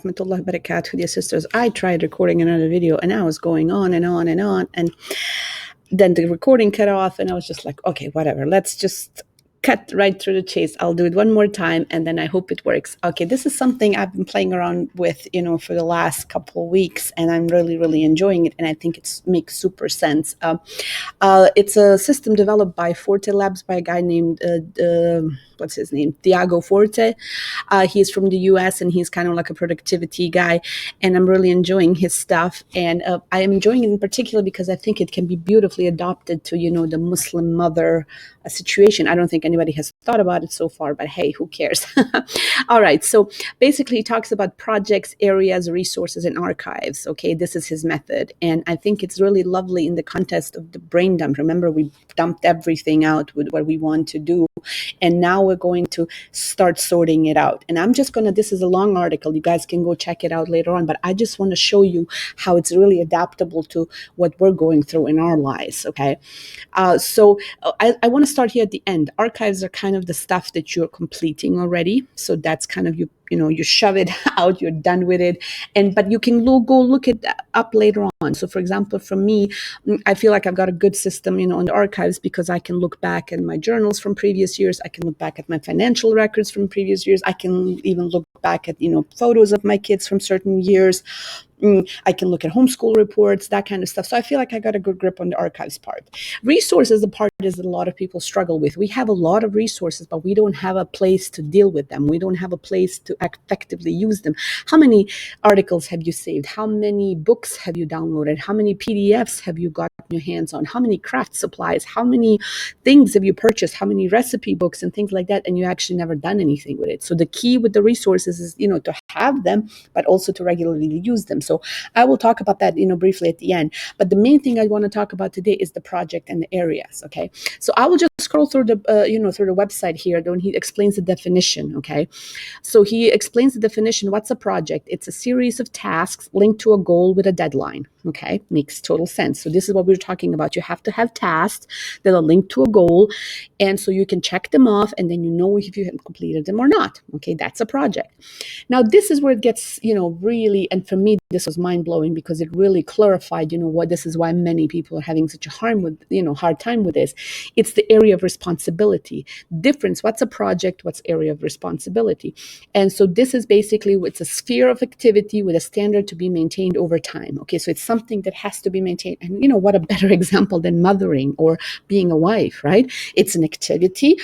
rahmatullahi wa barakatuh, dear sisters. I tried recording another video and I was going on and on and on. And then the recording cut off and I was just like, okay, whatever. Let's just cut right through the chase. I'll do it one more time and then I hope it works. Okay, this is something I've been playing around with, for the last couple of weeks, and I'm really, really enjoying it. And I think it makes super sense. It's a system developed by Forte Labs by a guy named, what's his name? Tiago Forte. He's from the US and he's kind of like a productivity guy. And I'm really enjoying his stuff. And I am enjoying it in particular because I think it can be beautifully adopted to, the Muslim mother situation. I don't think anybody has thought about it so far, but hey, who cares? All right. So basically, he talks about projects, areas, resources, and archives. Okay, this is his method. And I think it's really lovely in the context of the brain dump. Remember, we dumped everything out with what we want to do. And now we're going to start sorting it out. And I'm just this is a long article. You guys can go check it out later on. But I just want to show you how it's really adaptable to what we're going through in our lives. Okay. So I want to start here at the end. Archives are kind of the stuff that you're completing already. So that's kind of you shove it out, you're done with it. But you can go look it up later on. So for example, for me, I feel like I've got a good system, on the archives because I can look back at my journals from previous years. I can look back at my financial records from previous years. I can even look back at, photos of my kids from certain years. I can look at homeschool reports, that kind of stuff. So I feel like I got a good grip on the archives part. Resources, the part is that a lot of people struggle with. We have a lot of resources, but we don't have a place to deal with them. We don't have a place to effectively use them. How many articles have you saved? How many books have you downloaded? How many PDFs have you got your hands on? How many craft supplies? How many things have you purchased? How many recipe books and things like that? And you actually never done anything with it. So the key with the resources is, to have them, but also to regularly use them. So I will talk about that, briefly at the end. But the main thing I want to talk about today is the project and the areas. Okay. So I will just scroll through the, through the website here. Then he explains the definition. Okay. So he explains the definition. What's a project? It's a series of tasks linked to a goal with a deadline. Okay. Makes total sense. So this is what we're talking about. You have to have tasks that are linked to a goal. And so you can check them off and then if you have completed them or not. Okay. That's a project. Now, this is where it gets, really, and for me, this was mind-blowing because it really clarified, what this is why many people are having such a hard time with this. It's the area of responsibility. Difference, what's a project, what's area of responsibility? And so this is basically, it's a sphere of activity with a standard to be maintained over time. Okay, so it's something that has to be maintained. And what a better example than mothering or being a wife, right? It's an activity.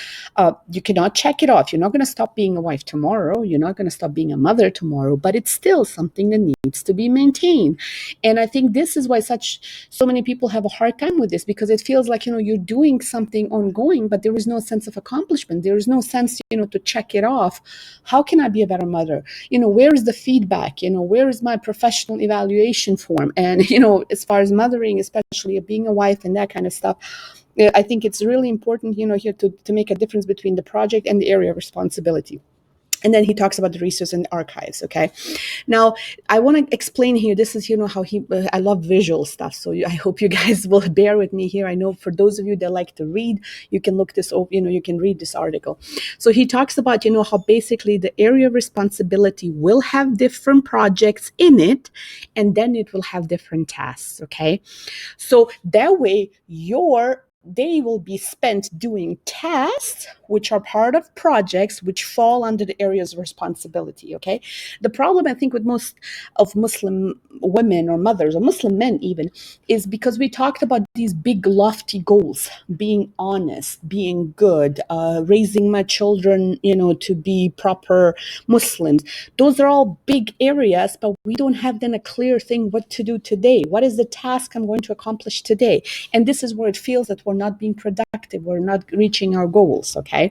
You cannot check it off. You're not going to stop being a wife tomorrow. You're not going to stop being a mother tomorrow, but it's still something that needs to be maintained. And I think this is why so many people have a hard time with this, because it feels like, you're doing something ongoing, but there is no sense of accomplishment. There is no sense, to check it off. How can I be a better mother? Where is the feedback? Where is my professional evaluation form? And, as far as mothering, especially being a wife and that kind of stuff, I think it's really important, here to make a difference between the project and the area of responsibility. And then he talks about the resource and the archives. Okay. Now, I want to explain here. This is, how I love visual stuff. So I hope you guys will bear with me here. I know for those of you that like to read, you can look this up, you can read this article. So he talks about, how basically the area of responsibility will have different projects in it, and then it will have different tasks. Okay. So that way they will be spent doing tasks which are part of projects which fall under the areas of responsibility. Okay. The problem, I think, with most of Muslim women or mothers or Muslim men even is because we talked about these big lofty goals, being honest, being good, raising my children, to be proper Muslims. Those are all big areas, but we don't have then a clear thing what to do today. What is the task I'm going to accomplish today? And this is where it feels that we're not being productive. We're not reaching our goals. Okay.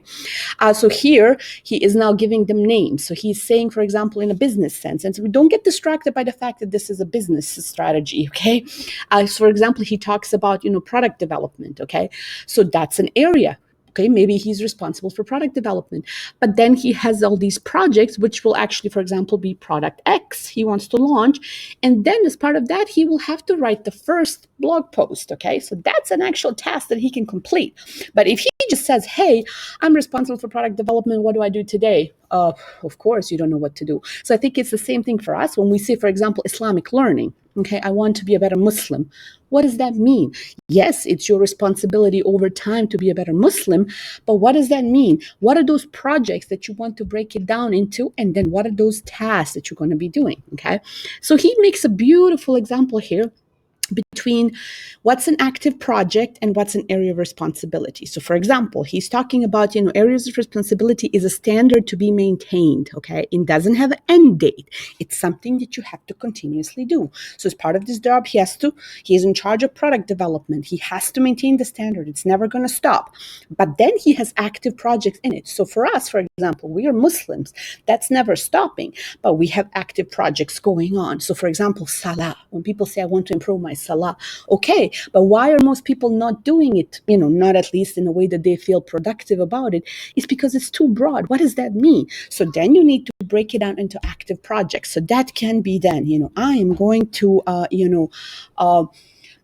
So here he is now giving them names. So he's saying, for example, in a business sense, and so we don't get distracted by the fact that this is a business strategy. Okay. So for example, he talks about, product development. Okay. So that's an area. Okay, maybe he's responsible for product development, but then he has all these projects, which will actually, for example, be product X he wants to launch. And then as part of that, he will have to write the first blog post. Okay, so that's an actual task that he can complete. But if he just says, hey, I'm responsible for product development, what do I do today? Of course, you don't know what to do. So I think it's the same thing for us when we say, for example, Islamic learning. Okay, I want to be a better Muslim. What does that mean? Yes, it's your responsibility over time to be a better Muslim, but what does that mean? What are those projects that you want to break it down into? And then what are those tasks that you're going to be doing? Okay, so he makes a beautiful example here between what's an active project and what's an area of responsibility. So for example, he's talking about, areas of responsibility is a standard to be maintained, okay? It doesn't have an end date. It's something that you have to continuously do. So as part of this job, he is in charge of product development. He has to maintain the standard. It's never going to stop. But then he has active projects in it. So for us, for example, we are Muslims. That's never stopping, but we have active projects going on. So for example, Salah. When people say, I want to improve my Salah, okay, but why are most people not doing it, not at least in a way that they feel productive about it? It's because it's too broad. What does that mean? So then you need to break it down into active projects. So that can be then, I am going to,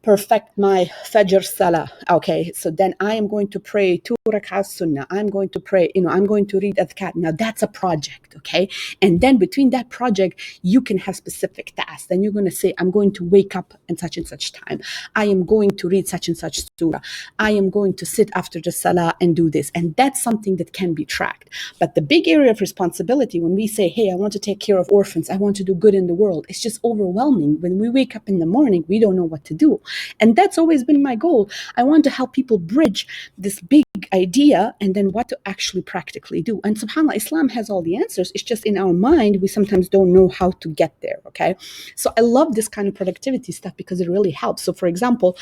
perfect my Fajr Salah. Okay, so then I am going to pray 2 rak'ahs sunnah. I'm going to pray, I'm going to read adhkar. Now that's a project, okay? And then between that project, you can have specific tasks. Then you're going to say, I'm going to wake up at such and such time. I am going to read such and such surah. I am going to sit after the Salah and do this. And that's something that can be tracked. But the big area of responsibility, when we say, hey, I want to take care of orphans, I want to do good in the world, it's just overwhelming. When we wake up in the morning, we don't know what to do. And that's always been my goal. I want to help people bridge this big idea and then what to actually practically do. And subhanAllah, Islam has all the answers. It's just in our mind, we sometimes don't know how to get there, okay? So I love this kind of productivity stuff because it really helps. So for example,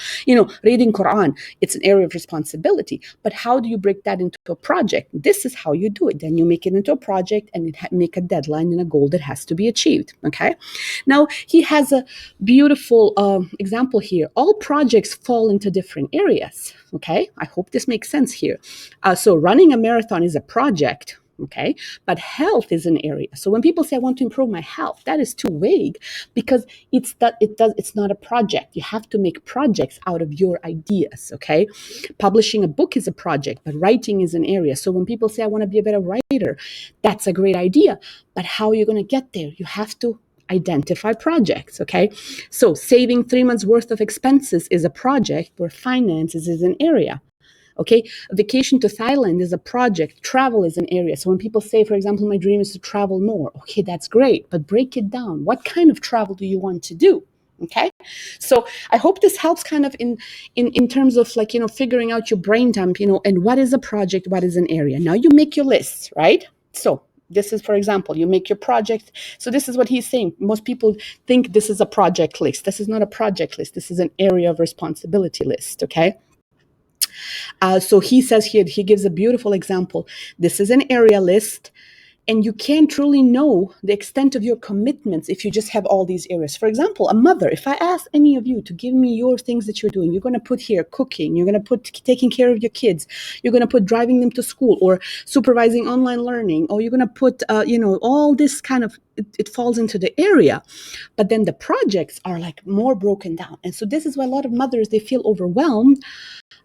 reading Quran, it's an area of responsibility, but how do you break that into a project? This is how you do it. Then you make it into a project and it make a deadline and a goal that has to be achieved, okay? Now, he has a beautiful example here. All projects fall into different areas, okay? I hope this makes sense here. So running a marathon is a project, okay? But health is an area. So when people say, I want to improve my health, that is too vague because it's not a project. You have to make projects out of your ideas, okay? Publishing a book is a project, but writing is an area. So when people say, I want to be a better writer, that's a great idea. But how are you going to get there? You have to identify projects, okay? So saving 3 months worth of expenses is a project where finances is an area. Okay, a vacation to Thailand is a project. Travel is an area. So when people say, for example, my dream is to travel more, okay, that's great, but break it down. What kind of travel do you want to do? Okay, so I hope this helps kind of in terms of figuring out your brain dump, and what is a project, what is an area. Now you make your lists, right? So this is, for example, you make your project. So this is what he's saying. Most people think this is a project list. This is not a project list. This is an area of responsibility list, okay? So he says here, he gives a beautiful example. This is an area list, and you can't truly know the extent of your commitments if you just have all these areas. For example, a mother, if I ask any of you to give me your things that you're doing, you're going to put here cooking, you're going to put taking care of your kids, you're going to put driving them to school or supervising online learning, or you're going to put, all this kind of, it falls into the area. But then the projects are more broken down. And so this is why a lot of mothers, they feel overwhelmed.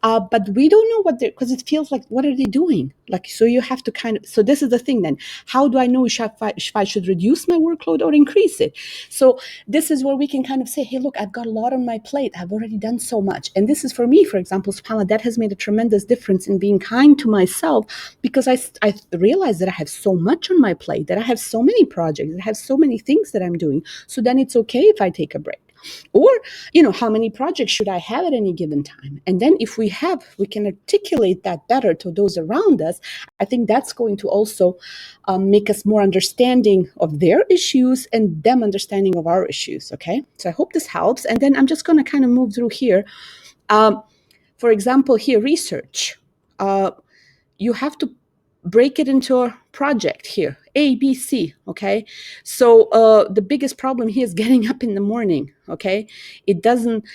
But we don't know what they're, because it feels like, what are they doing? So you have to so this is the thing then. How do I know if I should reduce my workload or increase it? So this is where we can kind of say, hey, look, I've got a lot on my plate. I've already done so much. And this is for me, for example, subhanAllah, that has made a tremendous difference in being kind to myself because I realized that I have so much on my plate, that I have so many projects, that I have so many things that I'm doing. So then it's okay if I take a break. Or, how many projects should I have at any given time? And then if we can articulate that better to those around us. I think that's going to also make us more understanding of their issues and them understanding of our issues, okay? So I hope this helps. And then I'm just going to kind of move through here. For example, here, research. You have to break it into a project here, A, B, C, okay? So the biggest problem here is getting up in the morning, okay? It doesn't,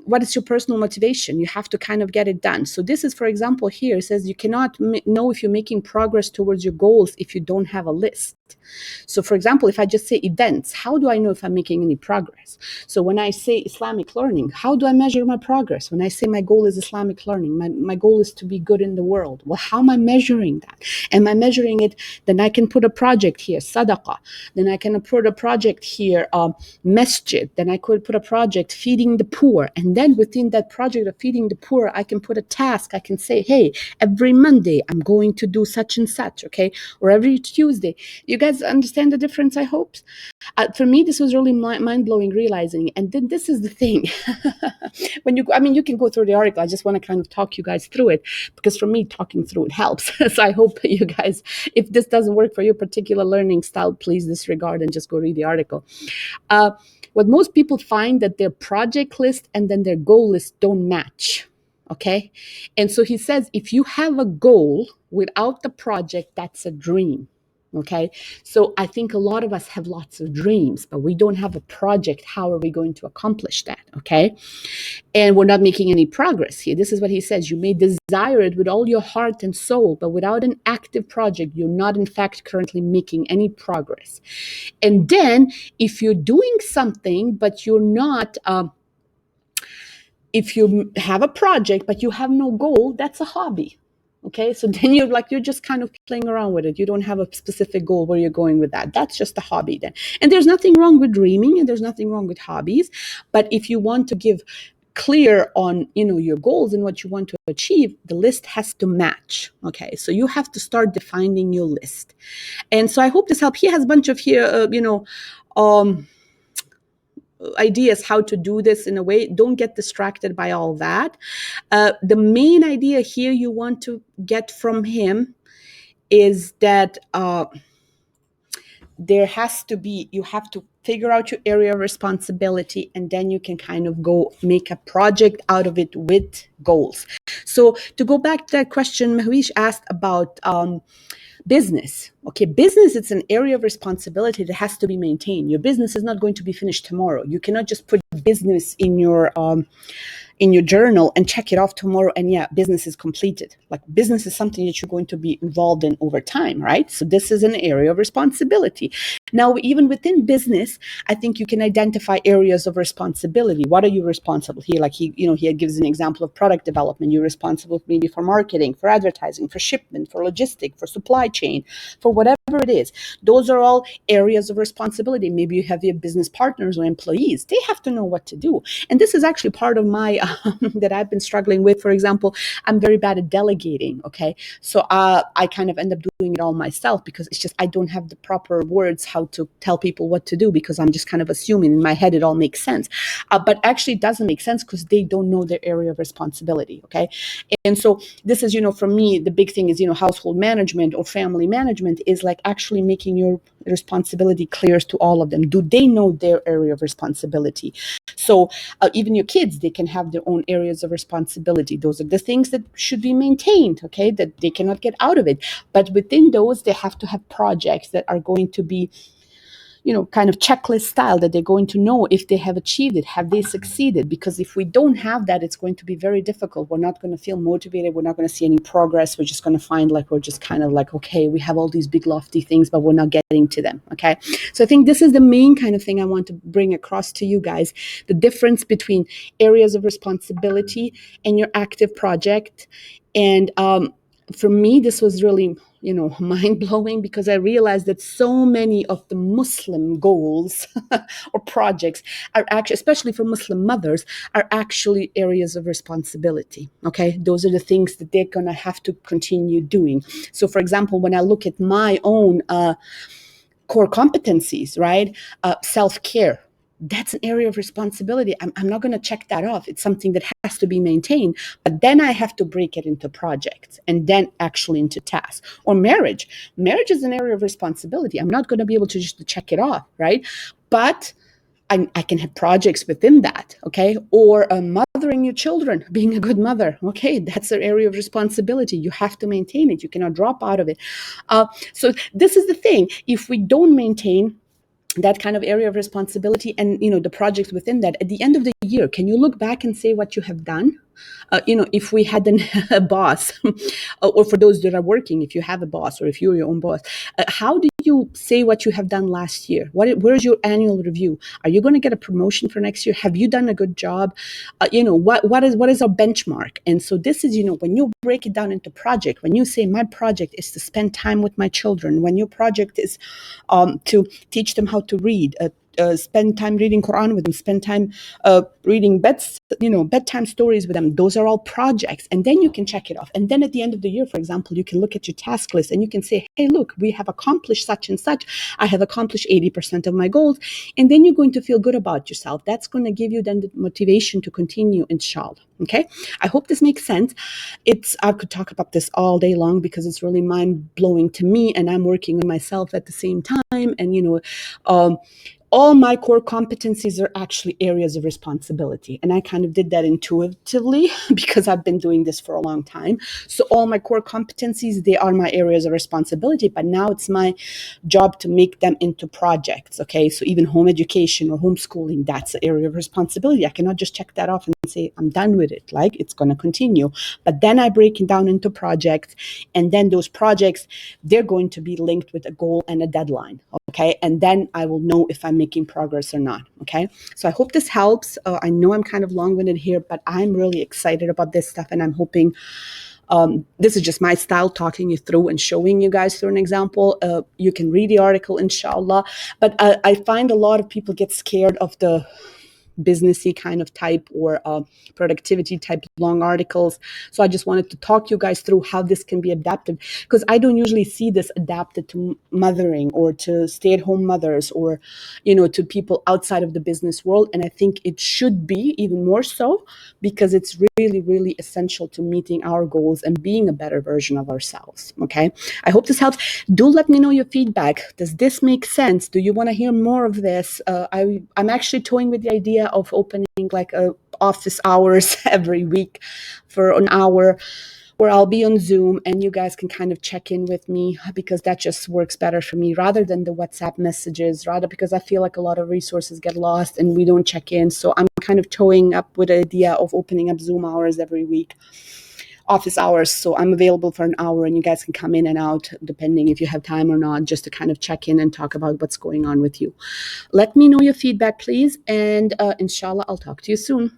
what is your personal motivation? You have to kind of get it done. So this is, for example, here it says you cannot know if you're making progress towards your goals if you don't have a list. So for example, if I just say events, how do I know if I'm making any progress? So when I say Islamic learning, how do I measure my progress? When I say my goal is Islamic learning, my goal is to be good in the world. Well, how am I measuring that? Am I measuring it? Then I can put a project here, sadaqah. Then I can put a project here, masjid. Then I could put a project feeding the poor. And then within that project of feeding the poor, I can put a task. I can say, hey, every Monday I'm going to do such and such, okay? Or every Tuesday. You guys understand the difference, I hope? For me, this was really mind-blowing realizing. And then this is the thing. When you can go through the article. I just want to kind of talk you guys through it, because for me, talking through it helps. So I hope you guys, if this doesn't work for your particular learning style, please disregard and just go read the article. What most people find that their project list and then their goal list don't match. Okay. And so he says, if you have a goal without the project, that's a dream. Okay. So I think a lot of us have lots of dreams, but we don't have a project. How are we going to accomplish that? Okay. And we're not making any progress here. This is what he says. You may desire it with all your heart and soul, but without an active project, you're not in fact currently making any progress. And then if you're doing something, but you're not, if you have a project, but you have no goal, that's a hobby. Okay, so then you're just kind of playing around with it. You don't have a specific goal where you're going with that. That's just a hobby then. And there's nothing wrong with dreaming, and there's nothing wrong with hobbies. But if you want to give clear on your goals and what you want to achieve, the list has to match. Okay, so you have to start defining your list. And so I hope this helps. He has a bunch of here, ideas how to do this in a way. Don't get distracted by all that. The main idea here you want to get from him is that there has to be, you have to figure out your area of responsibility, and then you can kind of go make a project out of it with goals. So to go back to that question Mahwish asked about business. Okay, business, it's an area of responsibility that has to be maintained. Your business is not going to be finished tomorrow. You cannot just put business in your journal and check it off tomorrow and business is completed. Like, business is something that you're going to be involved in over time, right? So this is an area of responsibility. Now, even within business, I think you can identify areas of responsibility. What are you responsible here? Like he gives an example of product development. You're responsible maybe for marketing, for advertising, for shipment, for logistics, for supply chain, for whatever it is. Those are all areas of responsibility. Maybe you have your business partners or employees. They have to know what to do. And this is actually part of my that I've been struggling with. For example, I'm very bad at delegating. Okay, so I kind of end up doing it all myself, because it's just I don't have the proper words how to tell people what to do, because I'm just kind of assuming in my head it all makes sense, but actually it doesn't make sense because they don't know their area of responsibility. Okay, and so this is, for me, the big thing is, household management or family management is like actually making your responsibility clear to all of them. Do they know their area of responsibility? So even your kids, they can have their own areas of responsibility. Those are the things that should be maintained, okay, that they cannot get out of it. But within those, they have to have projects that are going to be, kind of checklist style, that they're going to know if they have achieved it, have they succeeded? Because if we don't have that, it's going to be very difficult. We're not going to feel motivated. We're not going to see any progress. We're just going to find like we're just kind of like, okay, we have all these big lofty things, but we're not getting to them. Okay. So I think this is the main kind of thing I want to bring across to you guys, the difference between areas of responsibility and your active project. And for me, this was really, mind-blowing, because I realized that so many of the Muslim goals or projects are actually, especially for Muslim mothers, are actually areas of responsibility. Okay, those are the things that they're gonna have to continue doing. So, for example, when I look at my own core competencies, right, self-care, that's an area of responsibility. I'm not going to check that off. It's something that has to be maintained, but then I have to break it into projects and then actually into tasks. Or marriage. Marriage is an area of responsibility. I'm not going to be able to just check it off, right? But I can have projects within that, okay? Or mothering your children, being a good mother, okay? That's an area of responsibility. You have to maintain it. You cannot drop out of it. So this is the thing. If we don't maintain that kind of area of responsibility, and the projects within that, at the end of the year, can you look back and say what you have done? If we had a boss, or for those that are working, if you have a boss or if you're your own boss, how do you say what you have done last year? Where's your annual review? Are you going to get a promotion for next year? Have you done a good job? What is our benchmark? And so this is, when you break it down into project, when you say my project is to spend time with my children, when your project is to teach them how to read, spend time reading Quran with them, spend time reading bedtime stories with them. Those are all projects. And then you can check it off. And then at the end of the year, for example, you can look at your task list and you can say, hey, look, we have accomplished such and such. I have accomplished 80% of my goals. And then you're going to feel good about yourself. That's going to give you then the motivation to continue, inshallah. Okay. I hope this makes sense. I could talk about this all day long because it's really mind blowing to me, and I'm working on myself at the same time. And, all my core competencies are actually areas of responsibility. And I kind of did that intuitively because I've been doing this for a long time. So all my core competencies, they are my areas of responsibility, but now it's my job to make them into projects. Okay. So even home education or homeschooling, that's an area of responsibility. I cannot just check that off and say, I'm done with it. Like, it's going to continue. But then I break it down into projects. And then those projects, they're going to be linked with a goal and a deadline. Okay. And then I will know if I'm making progress or not. Okay. So I hope this helps. I know I'm kind of long-winded here, but I'm really excited about this stuff. And I'm hoping this is just my style, talking you through and showing you guys through an example. You can read the article, inshallah. But I find a lot of people get scared of the businessy kind of type or productivity type long articles. So I just wanted to talk you guys through how this can be adapted, because I don't usually see this adapted to mothering or to stay-at-home mothers or, to people outside of the business world. And I think it should be even more so, because it's really, really essential to meeting our goals and being a better version of ourselves. Okay. I hope this helps. Do let me know your feedback. Does this make sense? Do you want to hear more of this? I'm actually toying with the idea of opening like office hours every week for an hour, where I'll be on Zoom and you guys can kind of check in with me, because that just works better for me rather than the WhatsApp messages, because I feel like a lot of resources get lost and we don't check in. So I'm kind of toying up with the idea of opening up Zoom hours every week, office hours. So I'm available for an hour and you guys can come in and out depending if you have time or not, just to kind of check in and talk about what's going on with you. Let me know your feedback, please. And inshallah, I'll talk to you soon.